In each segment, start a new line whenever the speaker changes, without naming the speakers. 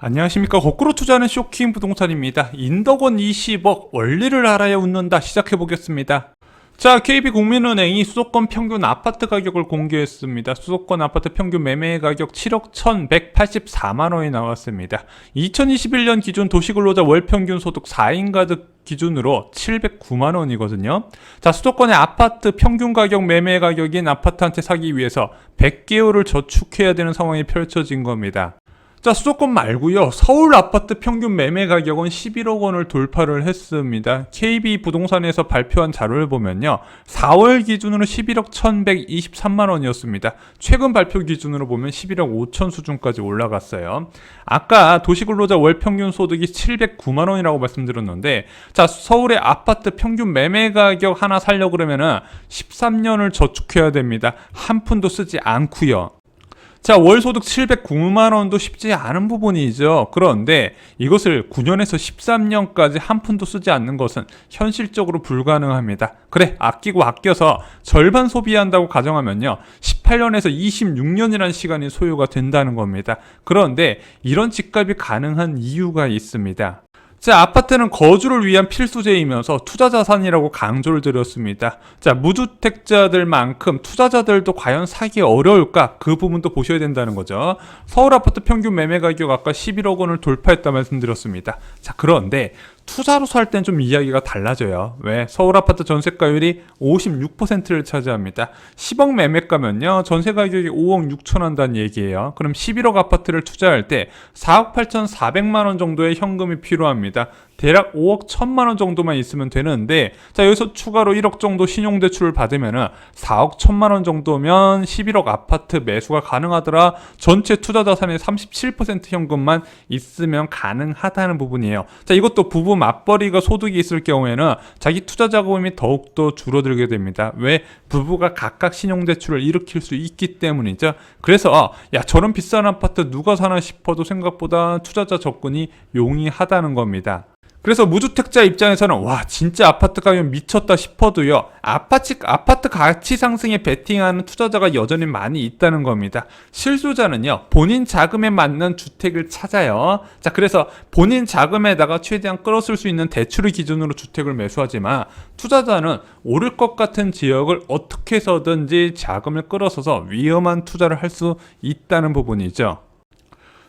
안녕하십니까. 거꾸로 투자하는 쇼킹 부동산입니다. 인덕원 20억 원리를 알아야 웃는다 시작해보겠습니다. 자, KB국민은행이 수도권 평균 아파트 가격을 공개했습니다. 수도권 아파트 평균 매매 가격 7억 1184만원이 나왔습니다. 2021년 기준 도시근로자 월평균 소득 4인 가득 기준으로 709만원이거든요. 자, 수도권의 아파트 평균 가격 매매 가격인 아파트 한 채 사기 위해서 100개월을 저축해야 되는 상황이 펼쳐진 겁니다. 자, 수도권 말고요, 서울 아파트 평균 매매 가격은 11억 원을 돌파를 했습니다. KB부동산에서 발표한 자료를 보면요, 4월 기준으로 11억 1123만 원이었습니다. 최근 발표 기준으로 보면 11억 5천 수준까지 올라갔어요. 아까 도시근로자 월평균 소득이 709만 원이라고 말씀드렸는데, 자, 서울의 아파트 평균 매매 가격 하나 살려고 그러면은 13년을 저축해야 됩니다. 한 푼도 쓰지 않고요. 자, 월소득 709만원도 쉽지 않은 부분이죠. 그런데 이것을 9년에서 13년까지 한 푼도 쓰지 않는 것은 현실적으로 불가능합니다. 그래, 아껴서 절반 소비한다고 가정하면요, 18년에서 26년이라는 시간이 소요가 된다는 겁니다. 그런데 이런 집값이 가능한 이유가 있습니다. 자, 아파트는 거주를 위한 필수재이면서 투자자산이라고 강조를 드렸습니다. 자, 무주택자들만큼 투자자들도 과연 사기 어려울까? 그 부분도 보셔야 된다는 거죠. 서울 아파트 평균 매매 가격 아까 11억 원을 돌파했다 말씀드렸습니다. 자, 그런데 투자로 살 땐 좀 이야기가 달라져요. 왜? 서울 아파트 전세가율이 56%를 차지합니다. 10억 매매가면요, 전세 가격이 5억 6천 한다는 얘기예요. 그럼 11억 아파트를 투자할 때 4억 8,400만 원 정도의 현금이 필요합니다. 대략 5억 1천만 원 정도만 있으면 되는데, 자, 여기서 추가로 1억 정도 신용대출을 받으면은 4억 1천만 원 정도면 11억 아파트 매수가 가능하더라. 전체 투자 자산의 37% 현금만 있으면 가능하다는 부분이에요. 자, 이것도 부부 맞벌이가 소득이 있을 경우에는 자기 투자 자금이 더욱더 줄어들게 됩니다. 왜? 부부가 각각 신용대출을 일으킬 수 있기 때문이죠. 그래서 야, 저런 비싼 아파트 누가 사나 싶어도 생각보다 투자자 접근이 용이하다는 겁니다. 그래서 무주택자 입장에서는 와, 진짜 아파트 가격 미쳤다 싶어도요, 아파트 가치 상승에 베팅하는 투자자가 여전히 많이 있다는 겁니다. 실수자는요, 본인 자금에 맞는 주택을 찾아요. 자, 그래서 본인 자금에다가 최대한 끌어쓸 수 있는 대출을 기준으로 주택을 매수하지만, 투자자는 오를 것 같은 지역을 어떻게 해서든지 자금을 끌어서서 위험한 투자를 할 수 있다는 부분이죠.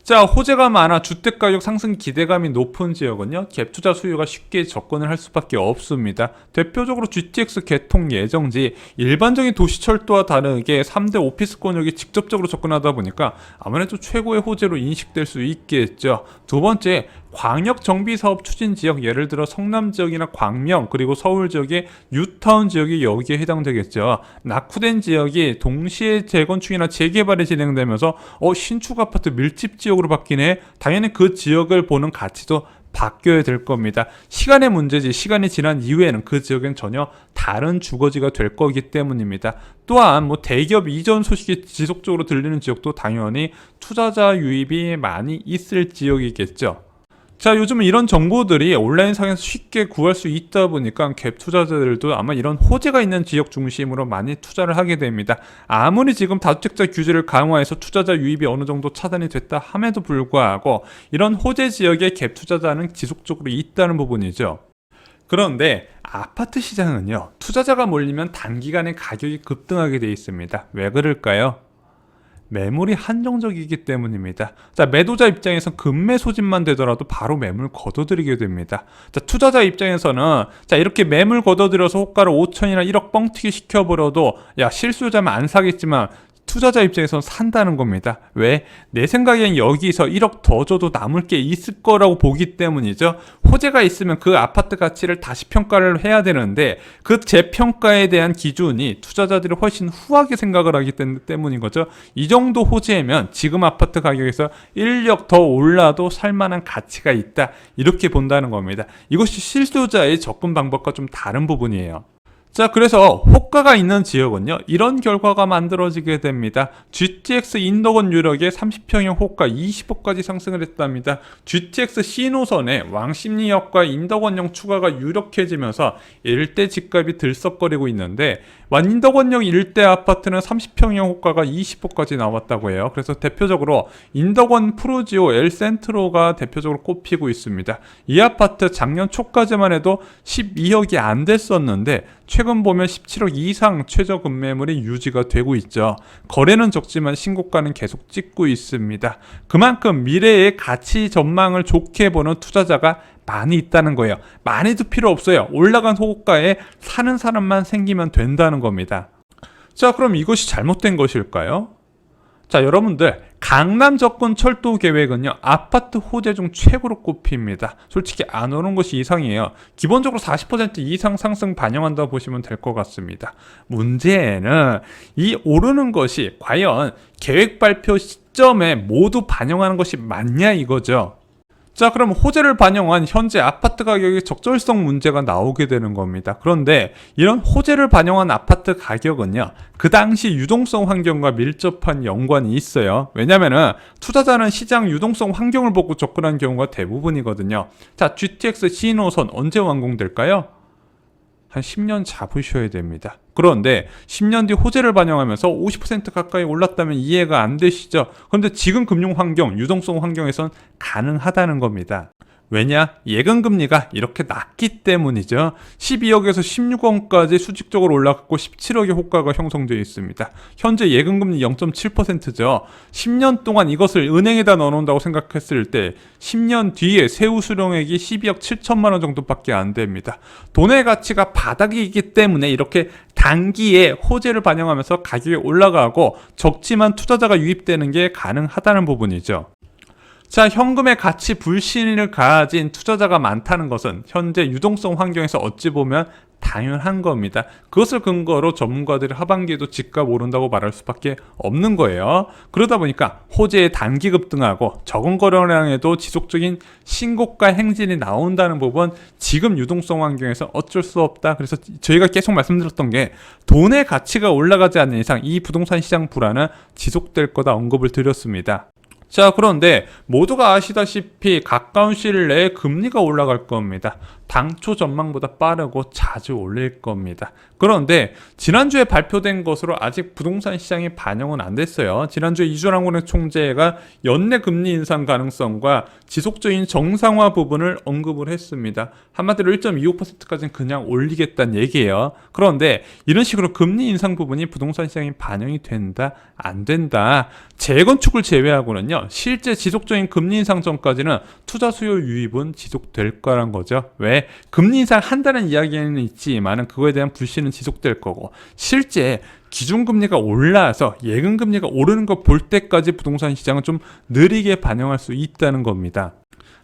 자, 호재가 많아 주택가격 상승 기대감이 높은 지역은요, 갭투자 수요가 쉽게 접근을 할 수밖에 없습니다. 대표적으로 GTX 개통 예정지, 일반적인 도시철도와 다르게 3대 오피스 권역이 직접적으로 접근하다 보니까 아무래도 최고의 호재로 인식될 수 있겠죠. 두 번째, 광역 정비 사업 추진 지역, 예를 들어 성남 지역이나 광명, 그리고 서울 지역의 뉴타운 지역이 여기에 해당되겠죠. 낙후된 지역이 동시에 재건축이나 재개발이 진행되면서 신축 아파트 밀집 지역으로 바뀌네. 당연히 그 지역을 보는 가치도 바뀌어야 될 겁니다. 시간의 문제지, 시간이 지난 이후에는 그 지역엔 전혀 다른 주거지가 될 거기 때문입니다. 또한 대기업 이전 소식이 지속적으로 들리는 지역도 당연히 투자자 유입이 많이 있을 지역이겠죠. 자, 요즘은 이런 정보들이 온라인상에서 쉽게 구할 수 있다 보니까 갭 투자자들도 아마 이런 호재가 있는 지역 중심으로 많이 투자를 하게 됩니다. 아무리 지금 다주택자 규제를 강화해서 투자자 유입이 어느 정도 차단이 됐다 함에도 불구하고 이런 호재 지역의 갭 투자자는 지속적으로 있다는 부분이죠. 그런데 아파트 시장은요, 투자자가 몰리면 단기간에 가격이 급등하게 되어 있습니다. 왜 그럴까요? 매물이 한정적이기 때문입니다. 자, 매도자 입장에서 급매 소진만 되더라도 바로 매물 걷어들이게 됩니다. 자, 투자자 입장에서는 자, 이렇게 매물 걷어들여서 호가를 5천이나 1억 뻥튀기 시켜버려도 야, 실수요자면 안 사겠지만 투자자 입장에서는 산다는 겁니다. 왜? 내 생각엔 여기서 1억 더 줘도 남을 게 있을 거라고 보기 때문이죠. 호재가 있으면 그 아파트 가치를 다시 평가를 해야 되는데 그 재평가에 대한 기준이 투자자들이 훨씬 후하게 생각을 하기 때문인 거죠. 이 정도 호재면 지금 아파트 가격에서 1억 더 올라도 살만한 가치가 있다, 이렇게 본다는 겁니다. 이것이 실수요자의 접근 방법과 좀 다른 부분이에요. 자, 그래서 호가가 있는 지역은요, 이런 결과가 만들어지게 됩니다. GTX 인덕원 유력의 30평형 호가 20억까지 상승을 했답니다. GTX C노선에 왕십리역과 인덕원역 추가가 유력해지면서 일대 집값이 들썩거리고 있는데, 인덕원역 일대 아파트는 30평형 호가가 20억까지 나왔다고 해요. 그래서 대표적으로 인덕원 프루지오 엘센트로가 대표적으로 꼽히고 있습니다. 이 아파트 작년 초까지만 해도 12억이 안 됐었는데 최근 보면 17억 이상 최저 급매물이 유지가 되고 있죠. 거래는 적지만 신고가는 계속 찍고 있습니다. 그만큼 미래의 가치 전망을 좋게 보는 투자자가 많이 있다는 거예요. 많이도 필요 없어요. 올라간 호가에 사는 사람만 생기면 된다는 겁니다. 자, 그럼 이것이 잘못된 것일까요? 자, 여러분들, 강남 접근 철도 계획은요, 아파트 호재 중 최고로 꼽힙니다. 솔직히 안 오른 것이 이상이에요. 기본적으로 40% 이상 상승 반영한다고 보시면 될 것 같습니다. 문제는 이 오르는 것이 과연 계획 발표 시점에 모두 반영하는 것이 맞냐 이거죠. 자, 그럼 호재를 반영한 현재 아파트 가격의 적절성 문제가 나오게 되는 겁니다. 그런데 이런 호재를 반영한 아파트 가격은요, 그 당시 유동성 환경과 밀접한 연관이 있어요. 왜냐면은 투자자는 시장 유동성 환경을 보고 접근한 경우가 대부분이거든요. 자, GTX C노선 언제 완공될까요? 한 10년 잡으셔야 됩니다. 그런데 10년 뒤 호재를 반영하면서 50% 가까이 올랐다면 이해가 안 되시죠? 그런데 지금 금융 환경, 유동성 환경에선 가능하다는 겁니다. 왜냐? 예금금리가 이렇게 낮기 때문이죠. 12억에서 16억까지 수직적으로 올라갔고 17억의 호가가 형성되어 있습니다. 현재 예금금리 0.7%죠. 10년 동안 이것을 은행에다 넣어놓는다고 생각했을 때 10년 뒤에 세후 수령액이 12억 7천만 원 정도밖에 안 됩니다. 돈의 가치가 바닥이기 때문에 이렇게 단기에 호재를 반영하면서 가격이 올라가고 적지만 투자자가 유입되는 게 가능하다는 부분이죠. 자, 현금의 가치 불신을 가진 투자자가 많다는 것은 현재 유동성 환경에서 어찌 보면 당연한 겁니다. 그것을 근거로 전문가들이 하반기에도 집값 오른다고 말할 수밖에 없는 거예요. 그러다 보니까 호재의 단기 급등하고 적은 거래량에도 지속적인 신고가 행진이 나온다는 부분, 지금 유동성 환경에서 어쩔 수 없다. 그래서 저희가 계속 말씀드렸던 게 돈의 가치가 올라가지 않는 이상 이 부동산 시장 불안은 지속될 거다 언급을 드렸습니다. 자, 그런데 모두가 아시다시피 가까운 시일 내에 금리가 올라갈 겁니다. 당초 전망보다 빠르고 자주 올릴 겁니다. 그런데 지난주에 발표된 것으로 아직 부동산 시장이 반영은 안 됐어요. 지난주에 이준환은행 총재가 연내 금리 인상 가능성과 지속적인 정상화 부분을 언급을 했습니다. 한마디로 1.25%까지는 그냥 올리겠다는 얘기예요. 그런데 이런 식으로 금리 인상 부분이 부동산 시장에 반영이 된다, 안 된다. 재건축을 제외하고는요, 실제 지속적인 금리 인상 전까지는 투자 수요 유입은 지속될 거란 거죠. 왜? 금리 인상 한다는 이야기는 있지만 그거에 대한 불신은 지속될 거고, 실제 기준금리가 올라서 예금금리가 오르는 거 볼 때까지 부동산 시장은 좀 느리게 반영할 수 있다는 겁니다.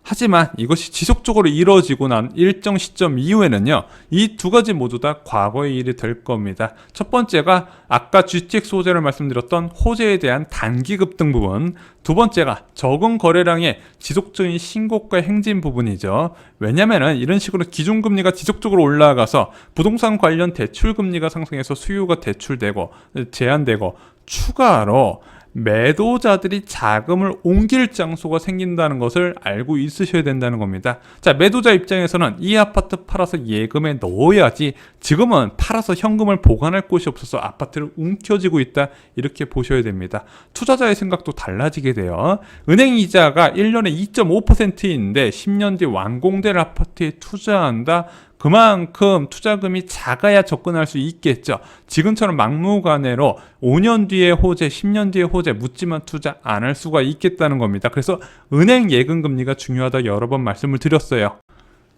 하지만 이것이 지속적으로 이루어지고 난 일정 시점 이후에는요, 이 두 가지 모두 다 과거의 일이 될 겁니다. 첫 번째가 아까 GTX 호재를 말씀드렸던 호재에 대한 단기 급등 부분, 두 번째가 적은 거래량의 지속적인 신고가 행진 부분이죠. 왜냐면은 이런 식으로 기준금리가 지속적으로 올라가서 부동산 관련 대출금리가 상승해서 수요가 대출되고 제한되고 추가로 매도자들이 자금을 옮길 장소가 생긴다는 것을 알고 있으셔야 된다는 겁니다. 자, 매도자 입장에서는 이 아파트 팔아서 예금에 넣어야지 지금은 팔아서 현금을 보관할 곳이 없어서 아파트를 움켜쥐고 있다, 이렇게 보셔야 됩니다. 투자자의 생각도 달라지게 돼요. 은행 이자가 1년에 2.5%인데 10년 뒤 완공될 아파트에 투자한다? 그만큼 투자금이 작아야 접근할 수 있겠죠. 지금처럼 막무가내로 5년 뒤에 호재, 10년 뒤에 호재 묻지만 투자 안 할 수가 있겠다는 겁니다. 그래서 은행 예금금리가 중요하다 여러 번 말씀을 드렸어요.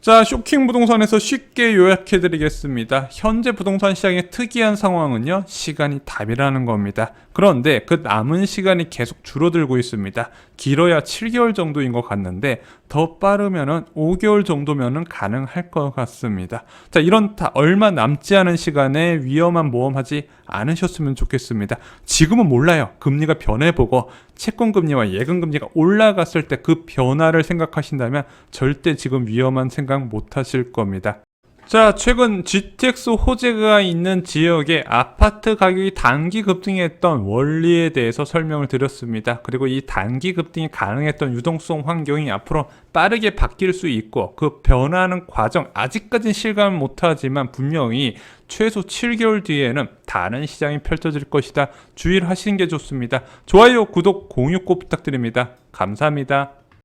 자, 쇼킹 부동산에서 쉽게 요약해드리겠습니다. 현재 부동산 시장의 특이한 상황은요, 시간이 답이라는 겁니다. 그런데 그 남은 시간이 계속 줄어들고 있습니다. 길어야 7개월 정도인 것 같는데 더 빠르면은 5개월 정도면은 가능할 것 같습니다. 자, 이런 얼마 남지 않은 시간에 위험한 모험하지 않으셨으면 좋겠습니다. 지금은 몰라요. 금리가 변해보고 채권금리와 예금금리가 올라갔을 때 그 변화를 생각하신다면 절대 지금 위험한 생각 못 하실 겁니다. 자, 최근 GTX 호재가 있는 지역에 아파트 가격이 단기 급등했던 원리에 대해서 설명을 드렸습니다. 그리고 이 단기 급등이 가능했던 유동성 환경이 앞으로 빠르게 바뀔 수 있고 그 변화하는 과정 아직까지는 실감을 못하지만 분명히 최소 7개월 뒤에는 다른 시장이 펼쳐질 것이다. 주의를 하시는 게 좋습니다. 좋아요, 구독, 공유 꼭 부탁드립니다. 감사합니다.